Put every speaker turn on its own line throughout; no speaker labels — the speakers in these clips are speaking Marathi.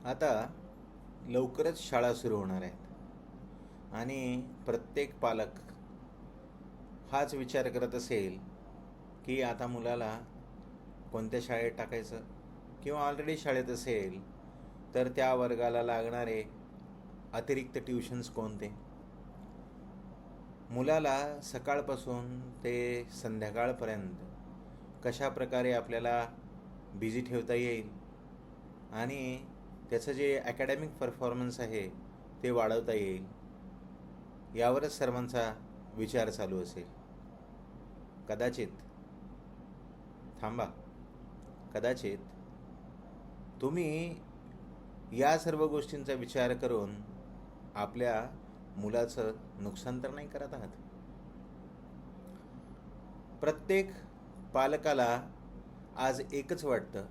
आता लवकरच शाळा सुरू होणार आहेत आणि प्रत्येक पालक हाच विचार करत असेल की आता मुलाला कोणत्या शाळेत टाकायचं, किंवा ऑलरेडी शाळेत असेल तर त्या वर्गाला लागणारे अतिरिक्त ट्युशन्स कोणते, मुलाला सकाळपासून ते संध्याकाळपर्यंत कशा प्रकारे आपल्याला बिझी ठेवता येईल आणि त्याचं जे ॲकॅडमिक परफॉर्मन्स आहे ते वाढवता येईल, यावरच सर्वांचा विचार चालू असेल. कदाचित थांबा, कदाचित तुम्ही या सर्व गोष्टींचा विचार करून आपल्या मुलाचं नुकसान तर नाही करत आहात. प्रत्येक पालकाला आज एकच वाटतं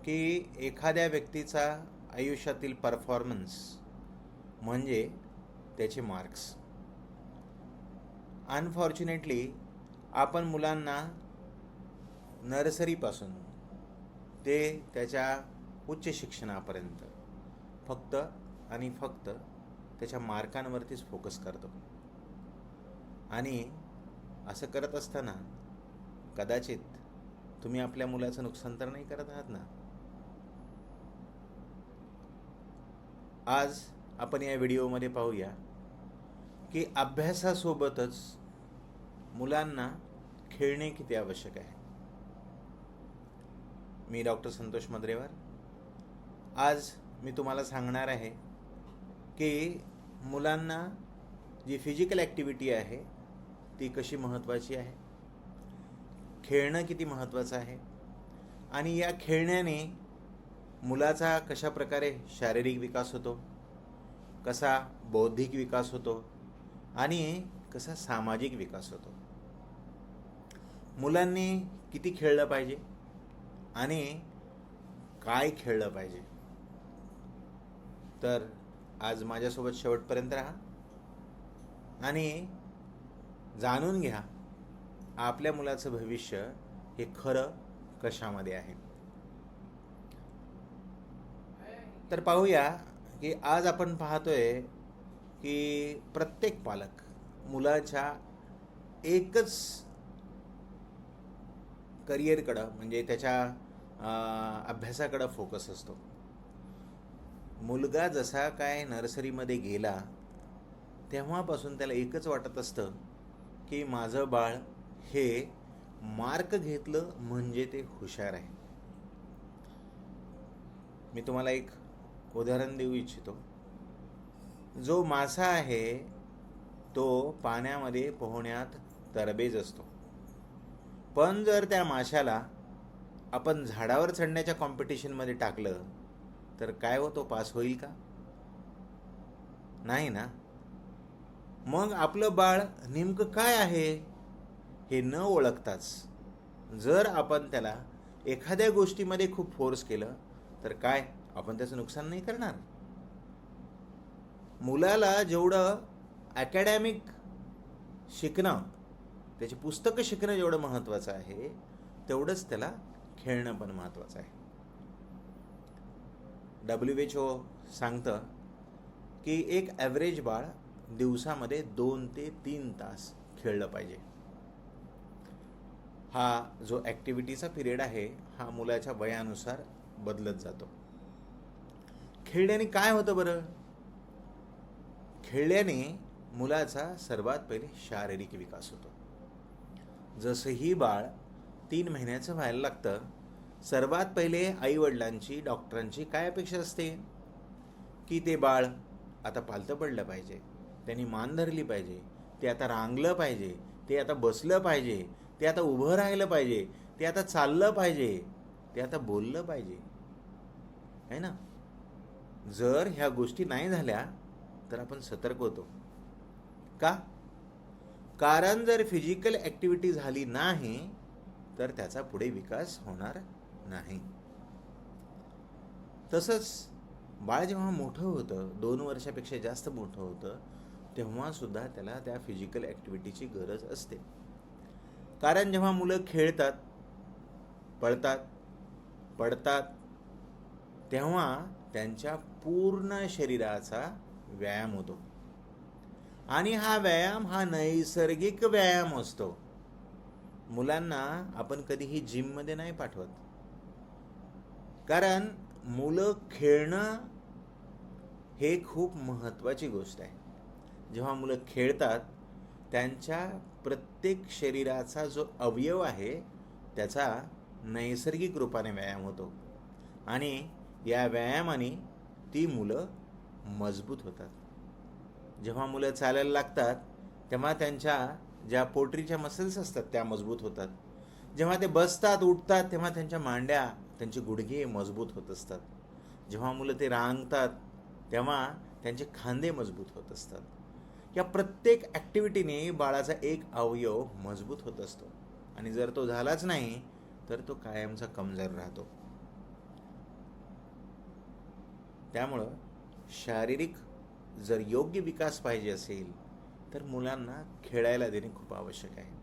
की एखाद्या व्यक्तीचा आयुष्यातील परफॉर्मन्स म्हणजे त्याचे मार्क्स. अनफॉर्च्युनेटली आपण मुलांना नर्सरीपासून ते त्याच्या उच्च शिक्षणापर्यंत फक्त आणि फक्त त्याच्या मार्कांवरतीच फोकस करतो. आणि असं करत असताना कदाचित तुम्ही आपल्या मुलाचं नुकसान तर नाही करत आहात ना. आज आपण या व्हिडिओमध्ये पाहूया की अभ्यासासोबतच मुलांना खेळणे किती आवश्यक आहे. मी डॉक्टर संतोष मद्रेवार. आज मी तुम्हाला सांगणार आहे की मुलांना जी फिजिकल ॲक्टिव्हिटी आहे ती कशी महत्त्वाची आहे, खेळणं किती महत्त्वाचं आहे, आणि या खेळण्याने मुलाचा कशा प्रकारे शारीरिक विकास होतो, कसा बौद्धिक विकास होतो आणि कसा सामाजिक विकास होतो. मुलांनी किती खेळलं पाहिजे आणि काय खेळलं पाहिजे. तर आज माझ्यासोबत शेवटपर्यंत राहा आणि जाणून घ्या आपल्या मुलाचं भविष्य हे खरं कशामध्ये आहे. तर पाहूया की आज आपण पाहतोय की प्रत्येक पालक मुलाच्या एकच करिअरकडं म्हणजे त्याच्या अभ्यासाकडं फोकस असतो. मुलगा जसा काय नर्सरीमध्ये गेला तेव्हापासून त्याला एकच वाटत असतं की माझं बाळ हे मार्क घेतलं म्हणजे ते हुशार आहे. मी तुम्हाला एक उदाहरण देऊ इच्छितो. जो मासा आहे तो पाण्यामध्ये पोहण्यात तरबेज असतो, पण जर त्या माशाला आपण झाडावर चढण्याच्या कॉम्पिटिशनमध्ये टाकलं तर काय होतो, पास होईल का? नाही ना. मग आपलं बाळ नेमकं काय आहे हे न ओळखताच जर आपण त्याला एखाद्या गोष्टीमध्ये खूप फोर्स केलं तर काय आपण त्याचं नुकसान नाही करणार. मुलाला जेवढं ॲकॅडमिक शिकणं, त्याची पुस्तकं शिकणं जेवढं महत्त्वाचं आहे तेवढंच त्याला खेळणं पण महत्त्वाचं आहे. WHO सांगतं की एक ॲव्हरेज बाळ दिवसामध्ये 2 ते 3 तास खेळलं पाहिजे. हा जो ॲक्टिव्हिटीचा पिरियड आहे हा मुलाच्या वयानुसार बदलत जातो. खेळल्याने काय होतं बरं? खेळल्याने मुलाचा सर्वात पहिले शारीरिक विकास होतो. जसंही बाळ 3 महिन्याचं व्हायला लागतं, सर्वात पहिले आईवडिलांची, डॉक्टरांची काय अपेक्षा असते की ते बाळ आता पालतं पडलं पाहिजे, त्यांनी मान धरली पाहिजे, ते आता रांगलं पाहिजे, ते आता बसलं पाहिजे, ते आता उभं राहिलं पाहिजे, ते आता चाललं पाहिजे, ते आता बोललं पाहिजे, है ना. जर ह्या गोष्टी नाही झाल्या तर आपण सतर्क होतो. का? कारण जर फिजिकल ॲक्टिव्हिटी झाली नाही तर त्याचा पुढे विकास होणार नाही. तसंच बाळ जेव्हा मोठं होतं, 2 वर्षापेक्षा जास्त मोठं होतं, तेव्हासुद्धा त्याला त्या फिजिकल ॲक्टिव्हिटीची गरज असते. कारण जेव्हा मुलं खेळतात, पळतात, पडतात, तेव्हा त्यांच्या पूर्ण शरीराचा व्यायाम होतो. आणि हा व्यायाम हा नैसर्गिक व्यायाम असतो. मुलांना आपण कधीही जिममध्ये नाही पाठवत, कारण मुलं खेळणं हे खूप महत्त्वाची गोष्ट आहे. जेव्हा मुलं खेळतात त्यांच्या प्रत्येक शरीराचा जो अवयव आहे त्याचा नैसर्गिक रूपाने व्यायाम होतो आणि या व्यायामाने ती मुलं मजबूत होतात. जेव्हा मुलं चालायला लागतात तेव्हा त्यांच्या ज्या पोटरीच्या मसल्स असतात त्या मजबूत होतात. जेव्हा ते बसतात उठतात तेव्हा त्यांच्या मांड्या त्यांचे गुडघे मजबूत होत असतात. जेव्हा मुलं ते रांगतात तेव्हा त्यांचे खांदे मजबूत होत असतात. या प्रत्येक ॲक्टिव्हिटीने बाळाचा एक अवयव मजबूत होत असतो आणि जर तो झालाच नाही तर तो कायमचा कमजोर राहतो. त्यामुळं शारीरिक जर योग्य विकास पाहिजे असेल तर मुलांना खेळायला देणे खूप आवश्यक आहे.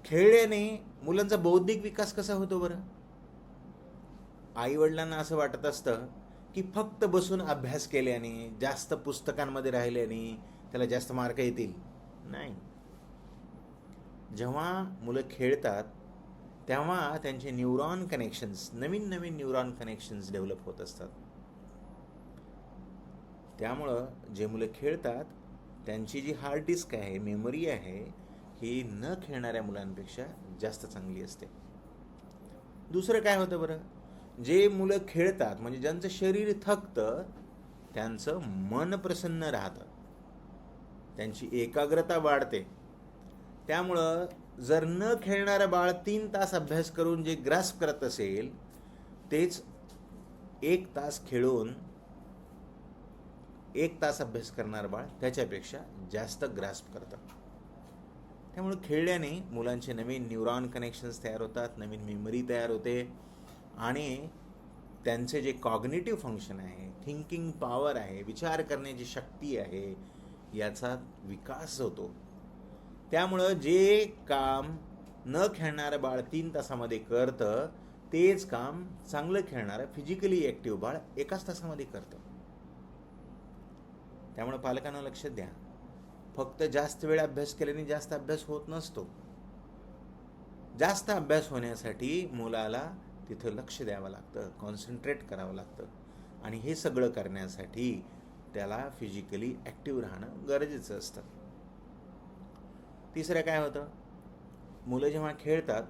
खेळल्याने मुलांचा बौद्धिक विकास कसा होतो बरं? आईवडिलांना असं वाटत असतं की फक्त बसून अभ्यास केल्याने, जास्त पुस्तकांमध्ये राहिल्याने त्याला जास्त मार्क येतील. नाही. जेव्हा मुलं खेळतात तेव्हा त्यांचे न्यूरॉन कनेक्शन्स, नवीन नवीन न्यूरॉन कनेक्शन्स डेव्हलप होत असतात. त्यामुळं जे मुलं खेळतात त्यांची जी हार्ड डिस्क आहे, मेमरी आहे, ही न खेळणाऱ्या मुलांपेक्षा जास्त चांगली असते. दुसरं काय होतं बरं? जे मुलं खेळतात म्हणजे ज्यांचं शरीर थकतं त्यांचं मन प्रसन्न राहतं, त्यांची एकाग्रता वाढते. त्यामुळं जर न खेळणारं बाळ 3 तास अभ्यास करून जे ग्रास्प करत असेल तेच 1 तास खेळून 1 तास अभ्यास करणारं बाळ त्याच्यापेक्षा जास्त ग्रास्प करतं. त्यामुळे खेळल्याने मुलांचे नवीन न्यूरॉन कनेक्शन्स तयार होतात, नवीन मेमरी तयार होते आणि त्यांचे जे कॉग्निटिव्ह फंक्शन आहे, थिंकिंग पॉवर आहे, विचार करण्याची शक्ती आहे, याचा विकास होतो. त्यामुळं जे काम न खेळणारं बाळ 3 तासामध्ये करतं तेच काम चांगलं खेळणारं फिजिकली ॲक्टिव्ह बाळ 1 तासामध्ये करतं. त्यामुळे पालकांना लक्ष द्या. फक्त जास्त वेळ अभ्यास केल्याने जास्त अभ्यास होत नसतो. जास्त अभ्यास होण्यासाठी मुलाला तिथं लक्ष द्यावं लागतं, कॉन्सन्ट्रेट करावं लागतं आणि हे सगळं करण्यासाठी त्याला फिजिकली ॲक्टिव्ह राहणं गरजेचं असतं. तिसरं काय होतं? मुलं जेव्हा खेळतात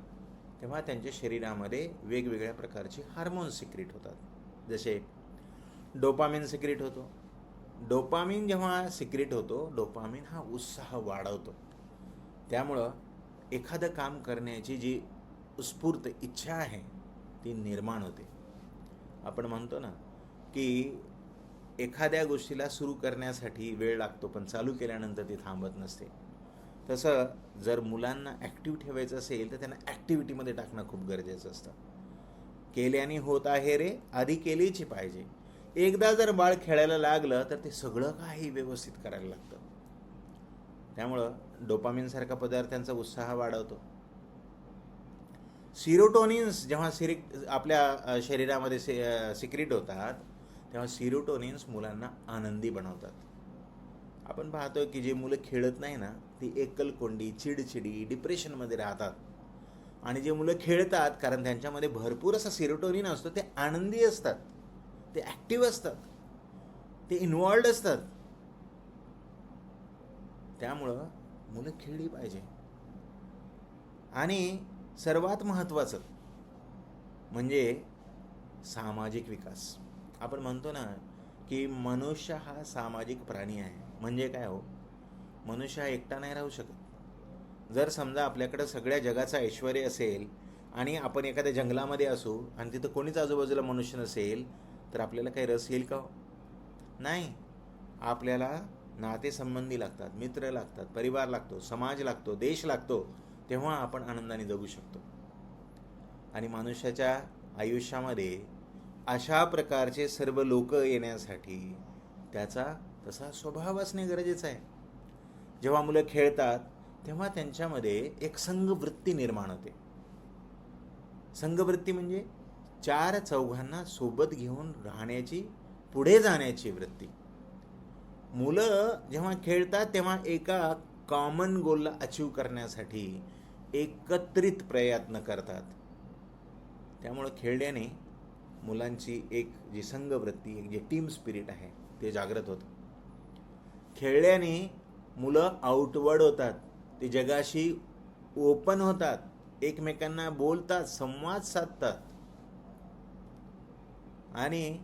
तेव्हा त्यांच्या शरीरामध्ये वेगवेगळ्या प्रकारचे हार्मोन्स सिक्रेट होतात. जसे डोपामिन सिक्रेट होतो. डोपामिन जेव्हा सिक्रेट होतो, डोपामिन हा उत्साह वाढवतो. त्यामुळं एखादं काम करण्याची जी उत्स्फूर्त इच्छा आहे ती निर्माण होते. आपण म्हणतो ना की एखाद्या गोष्टीला सुरू करण्यासाठी वेळ लागतो पण चालू केल्यानंतर ती थांबत नसते. तसं जर मुलांना ॲक्टिव्ह ठेवायचं असेल तर त्यांना ॲक्टिव्हिटीमध्ये टाकणं खूप गरजेचं असतं. केल्याने होत आहे रे, आधी केलीची पाहिजे. एकदा जर बाळ खेळायला लागलं तर ते सगळं काही व्यवस्थित करायला लागतं. त्यामुळं डोपामिनसारखा पदार्थ त्यांचा उत्साह वाढवतो. सिरोटोनिन्स जेव्हा आपल्या शरीरामध्ये सिक्रेट होतात तेव्हा सिरोटोनिन्स मुलांना आनंदी बनवतात. आपण पाहतो की जे मुलं खेळत नाही ना ती एकलकोंडी, चिडचिडी, डिप्रेशनमध्ये राहतात. आणि जे मुलं खेळतात कारण त्यांच्यामध्ये भरपूर असा सिरोटोनिन असतो, ते आनंदी असतात, ते ॲक्टिव्ह असतात, ते इन्वॉल्ड असतात. त्यामुळं मुलं खेळली पाहिजे. आणि सर्वात महत्त्वाचं म्हणजे सामाजिक विकास. आपण म्हणतो ना की मनुष्य हा सामाजिक प्राणी आहे. म्हणजे काय हो? मनुष्य हा एकटा नाही राहू शकत. जर समजा आपल्याकडं सगळ्या जगाचं ऐश्वर असेल आणि आपण एखाद्या जंगलामध्ये असू आणि तिथं कोणीच आजूबाजूला मनुष्य नसेल तर आपल्याला काही रस येईल का? नाही. आपल्याला नातेसंबंधी लागतात, मित्र लागतात, परिवार लागतो, समाज लागतो, देश लागतो, तेव्हा आपण आनंदाने जगू शकतो. आणि मनुष्याच्या आयुष्यामध्ये अशा प्रकारचे सर्व लोक येण्यासाठी त्याचा तसा स्वभाव असणे गरजेचं आहे. जेव्हा मुलं खेळतात तेव्हा त्यांच्यामध्ये एक संघवृत्ती निर्माण होते. संघवृत्ती म्हणजे चार चौघांना सोबत घेऊन राहण्याची, पुढे जाण्याची वृत्ती. मुलं जेव्हा खेळतात तेव्हा एका कॉमन गोलला अचीव करण्यासाठी एकत्रित प्रयत्न करतात. त्यामुळं खेळल्याने मुलांची एक जी संघवृत्ती, एक जे टीम स्पिरिट आहे ते जागृत होतं. खेळल्याने मुलं आउटवर्ड होतात, ते जगाशी ओपन होतात, एकमेकांना बोलतात, संवाद साधतात आणि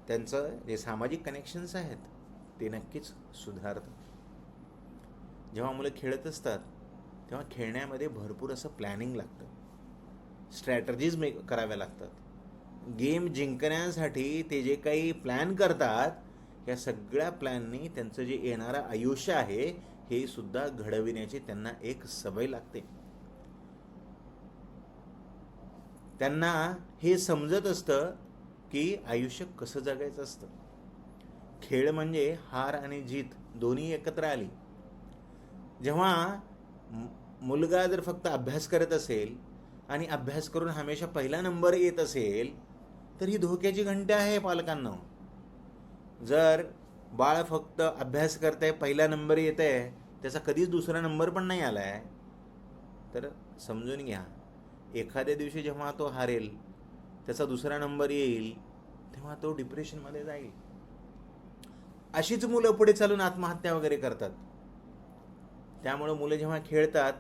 त्यांचं जे सामाजिक कनेक्शन्स आहेत ते नक्कीच सुधारतात. जेव्हा मुलं खेळत असतात तेव्हा खेळण्यामध्ये भरपूर असं प्लॅनिंग लागतं, स्ट्रॅटर्जीज कराव्या लागतात. गेम जिंकण्यासाठी ते जे काही प्लॅन करतात या सगळ्या प्लॅननी त्यांचं जे येणारं आयुष्य आहे हे सुद्धा घडविण्याची त्यांना एक सवय लागते. त्यांना हे समजत असतं की आयुष्य कसं जगायचं असतं. खेळ म्हणजे हार आणि जीत दोन्ही एकत्र आली. जेव्हा मुलगा जर फक्त अभ्यास करत असेल आणि अभ्यास करून हमेशा पहिला नंबर येत असेल तर ही धोक्याची घंटा आहे पालकांना. जर बाळ फक्त अभ्यास करतंय, पहिला नंबर येत आहे, त्याचा कधीच दुसरा नंबर पण नाही आला आहे, तर समजून घ्या एखाद्या दिवशी जेव्हा तो हारेल, त्याचा दुसरा नंबर येईल, तेव्हा तो डिप्रेशनमध्ये जाईल. अशीच मुलं पुढे चालून आत्महत्या वगैरे करतात. त्यामुळं मुलं जेव्हा खेळतात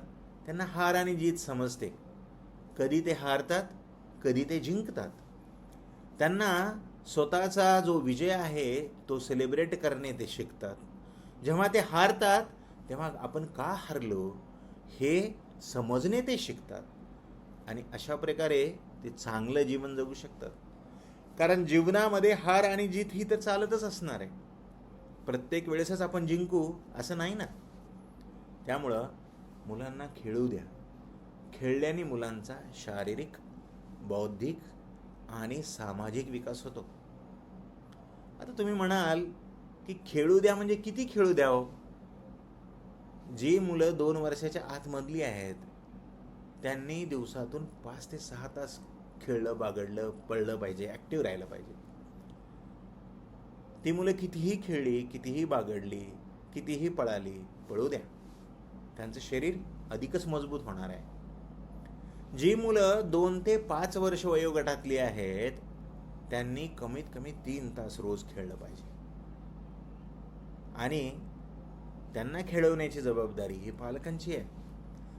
त्यांना हार आणि जीत समजते. कधी ते हारतात, कधी ते जिंकतात. त्यांना स्वतःचा जो विजय आहे तो सेलिब्रेट करणे ते शिकतात. जेव्हा ते हारतात तेव्हा आपण का हारलो हे समजणे ते शिकतात आणि अशा प्रकारे ते चांगलं जीवन जगू शकतात. कारण जीवनामध्ये हार आणि जीत ही तर चालतच असणार आहे. प्रत्येक वेळेसच आपण जिंकू असं नाही ना. त्यामुळं मुलांना खेळू द्या. खेळल्याने मुलांचा शारीरिक, बौद्धिक आणि सामाजिक विकास होतो. आता तुम्ही म्हणाल की खेळू द्या म्हणजे किती खेळू द्यावं? जी मुलं 2 वर्षाच्या आतमधली आहेत त्यांनी दिवसातून 5 ते 6 तास खेळलं, बागडलं, पळलं पाहिजे, ॲक्टिव्ह राहिलं पाहिजे. ती मुलं कितीही खेळली, कितीही बागडली, कितीही पळाली, पळू द्या. त्यांचं शरीर अधिकच मजबूत होणार आहे. जी मुलं 2 ते 5 वर्ष वयोगटातली आहेत त्यांनी कमीत कमी 3 तास रोज खेळलं पाहिजे आणि त्यांना खेळवण्याची जबाबदारी ही पालकांची आहे.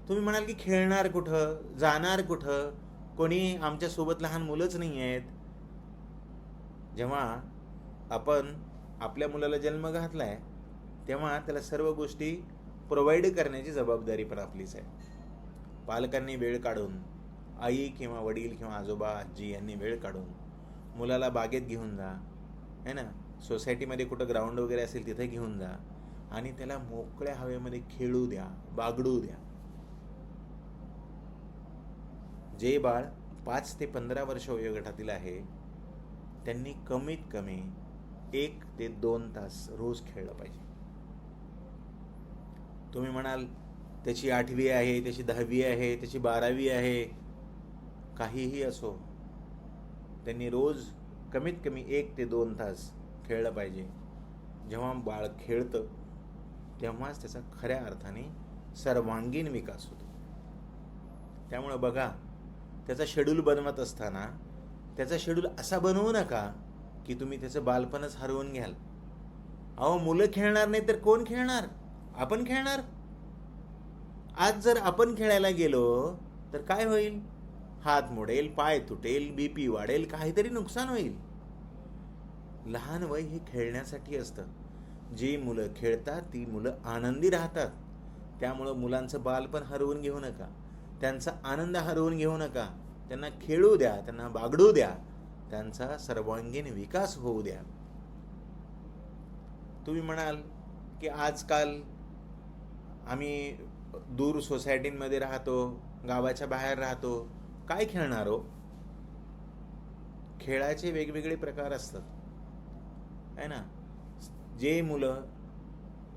तुम्ही म्हणाल की खेळणार कुठं, जाणार कुठं, कोणी आमच्यासोबत लहान मुलंच नाही आहेत. जेव्हा आपण आपल्या मुलाला जन्म घातलाय तेव्हा त्याला सर्व गोष्टी प्रोव्हाइड करण्याची जबाबदारी पण आपलीच आहे. पालकांनी वेळ काढून, आई किंवा वडील किंवा आजोबा आजी यांनी वेळ काढून मुलाला बागेत घेऊन जा, है ना, सोसायटीमध्ये कुठं ग्राउंड वगैरे असेल तिथे घेऊन जा आणि त्याला मोकळ्या हवेमध्ये खेळू द्या, बागडू द्या. जे बाळ 5 ते 15 वर्ष वयोगटातील आहे त्यांनी कमीत कमी 1 ते 2 तास रोज खेळलं पाहिजे. तुम्ही म्हणाल त्याची 8वी आहे, त्याची 10वी आहे, त्याची 12वी आहे, काहीही असो, त्यांनी रोज कमीत कमी 1 ते 2 तास खेळलं पाहिजे. जेव्हा बाळ खेळतं तेव्हाच त्याचा खऱ्या अर्थाने सर्वांगीण विकास होतो. त्यामुळं बघा, त्याचा शेड्यूल बनवत असताना त्याचा शेड्यूल असा बनवू नका की तुम्ही त्याचं बालपणच हरवून घ्याल. अहो, मुलं खेळणार नाही तर कोण खेळणार? आपण खेळणार. आज जर आपण खेळायला गेलो तर काय होईल? हात मोडेल, पाय तुटेल, BP वाढेल, काहीतरी नुकसान होईल. लहान वय हे खेळण्यासाठी असतं. जी मुलं खेळतात ती मुलं आनंदी राहतात. त्यामुळं मुलांचं बालपण हरवून घेऊ नका, त्यांचा आनंद हरवून घेऊ नका. त्यांना खेळू द्या, त्यांना बागडू द्या, त्यांचा सर्वांगीण विकास होऊ द्या. तुम्ही म्हणाल की आजकाल आम्ही दूर सोसायटींमध्ये राहतो, गावाच्या बाहेर राहतो, काय खेळणार हो? खेळाचे वेगवेगळे प्रकार असतात, है ना. जे मुलं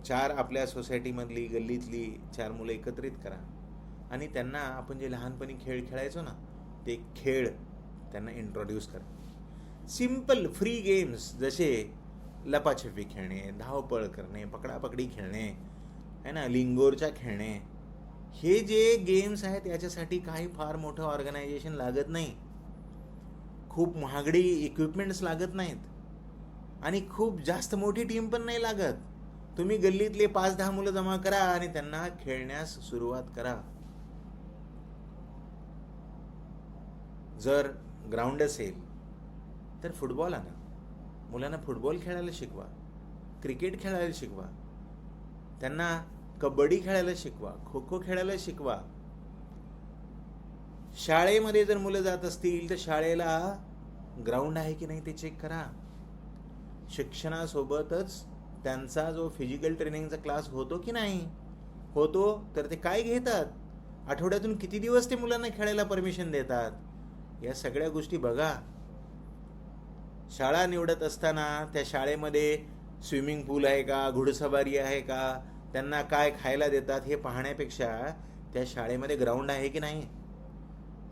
4 आपल्या सोसायटीमधली, गल्लीतली 4 मुलं एकत्रित करा आणि त्यांना आपण जे लहानपणी खेळ खेळायचो ना ते खेळ त्यांना इंट्रोड्यूस करा. सिम्पल फ्री गेम्स जसे लपाछपी खेळणे, धावपळ करणे, पकडापकडी खेळणे, है ना, लिंगोरच्या खेळणे, हे जे गेम्स आहेत याच्यासाठी काही फार मोठं ऑर्गनायझेशन लागत नाही, खूप महागडी इक्विपमेंट्स लागत नाहीत आणि खूप जास्त मोठी टीम पण नाही लागत. तुम्ही गल्लीतले 5-10 मुलं जमा करा आणि त्यांना खेळण्यास सुरुवात करा. जर ग्राउंड असेल तर फुटबॉल आणा, मुलांना फुटबॉल खेळायला शिकवा, क्रिकेट खेळायला शिकवा, त्यांना कबड्डी खेळायला शिकवा, खो खो खेळायला शिकवा. शाळेमध्ये जर मुलं जात असतील तर शाळेला ग्राउंड आहे की नाही ते चेक करा. शिक्षणासोबतच त्यांचा जो फिजिकल ट्रेनिंगचा क्लास होतो की नाही, होतो तर ते काय घेतात, आठवड्यातून किती दिवस ते मुलांना खेळायला परमिशन देतात, या सगळ्या गोष्टी बघा. शाळा निवडत असताना त्या शाळेमध्ये स्विमिंग पूल आहे का, घोडेस्वारी आहे का, त्यांना काय खायला देतात हे पाहण्यापेक्षा त्या शाळेमध्ये ग्राउंड आहे की नाही,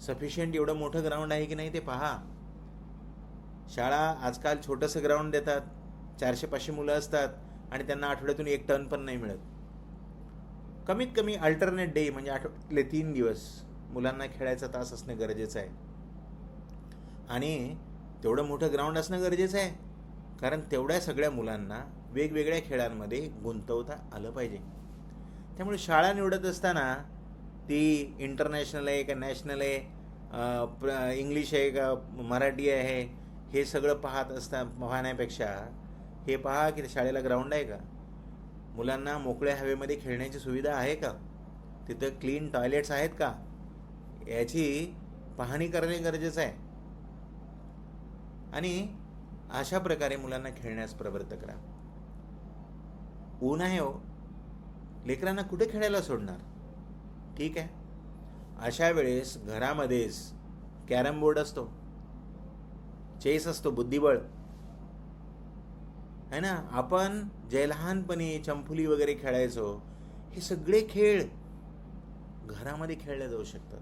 सफिशियंट एवढं मोठं ग्राउंड आहे की नाही ते पहा. शाळा आजकाल छोटंसं ग्राउंड देतात, 400-500 मुलं असतात आणि त्यांना आठवड्यातून 1 टन पण नाही मिळत. कमीत कमी अल्टरनेट डे म्हणजे आठवड्यातले 3 दिवस मुलांना खेळायचा तास असणं गरजेचं आहे. आणि तेवढं मोठं ग्राउंड असणं गरजेचं आहे कारण तेवढ्या सगळ्या मुलांना वेगवेगळ्या खेळांमध्ये गुंतवता आलं पाहिजे. त्यामुळे शाळा निवडत असताना ती इंटरनॅशनल आहे का नॅशनल आहे, इंग्लिश आहे का मराठी आहे, हे सगळं पाहण्यापेक्षा हे पहा की शाळेला ग्राउंड आहे का, मुलांना मोकळ्या हवेमध्ये खेळण्याची सुविधा आहे का, तिथं क्लीन टॉयलेट्स आहेत का, याची पाहणी करणे गरजेचं आहे. आणि अशा प्रकारे मुलांना खेळण्यास प्रवृत्त करा. ऊन आहे हो, लेकरांना कुठे खेळायला सोडणार, ठीक आहे. अशा वेळेस घरामध्येच कॅरम बोर्ड असतो, चेस असतो, बुद्धिबळ है ना. आपण जे लहानपणी चंपुली वगैरे खेळायचो, हे सगळे खेळ घरामध्ये खेळले जाऊ शकतात.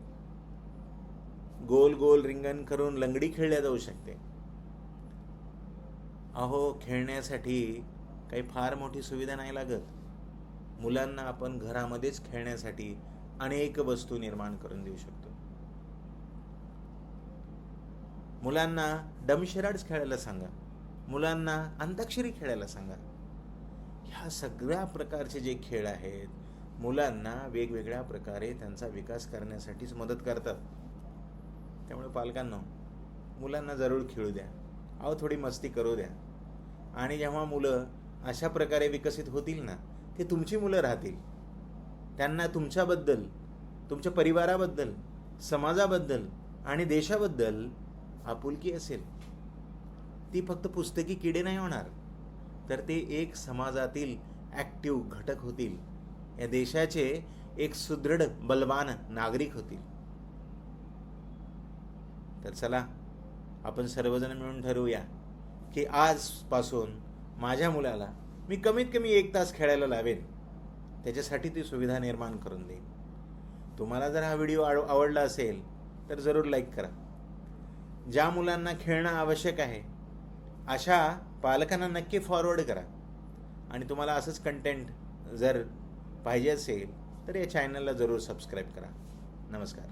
गोल गोल रिंगण करून लंगडी खेळल्या जाऊ शकते. अहो, खेळण्यासाठी काही फार मोठी सुविधा नाही लागत. मुलांना आपण घरामध्येच खेळण्यासाठी अनेक वस्तू निर्माण करून देऊ शकतो. मुलांना डमशराड्स खेळायला सांगा, मुलांना अंताक्षरी खेळायला सांगा. ह्या सगळ्या प्रकारचे जे खेळ आहेत मुलांना वेगवेगळ्या प्रकारे त्यांचा विकास करण्यासाठीच मदत करतात. त्यामुळे पालकांनो, मुलांना जरूर खेळू द्या, अहो थोडी मस्ती करू द्या. आणि जेव्हा मुलं अशा प्रकारे विकसित होतील ना, ते तुमची मुलं राहतील. त्यांना तुमच्याबद्दल, तुमच्या परिवाराबद्दल, समाजाबद्दल आणि देशाबद्दल आपुलकी असेल. ती फक्त पुस्तकी किडे नाही होणार, तर ते एक समाजातील ॲक्टिव्ह घटक होतील, या देशाचे एक सुदृढ बलवान नागरिक होतील. तर चला, आपण सर्वजण मिळून ठरवूया की आजपासून माझ्या मुलाला मी कमीत कमी 1 तास खेळायला लावेन, त्याच्यासाठी ती सुविधा निर्माण करून देईन. तुम्हाला जर हा व्हिडिओ आवडला असेल तर जरूर लाईक करा. ज्या मुलांना खेळणं आवश्यक आहे अशा पालकांना नक्की फॉरवर्ड करा. आणि तुम्हाला असंच कंटेंट जर पाहिजे असेल तर या चॅनलला जरूर सबस्क्राईब करा. नमस्कार.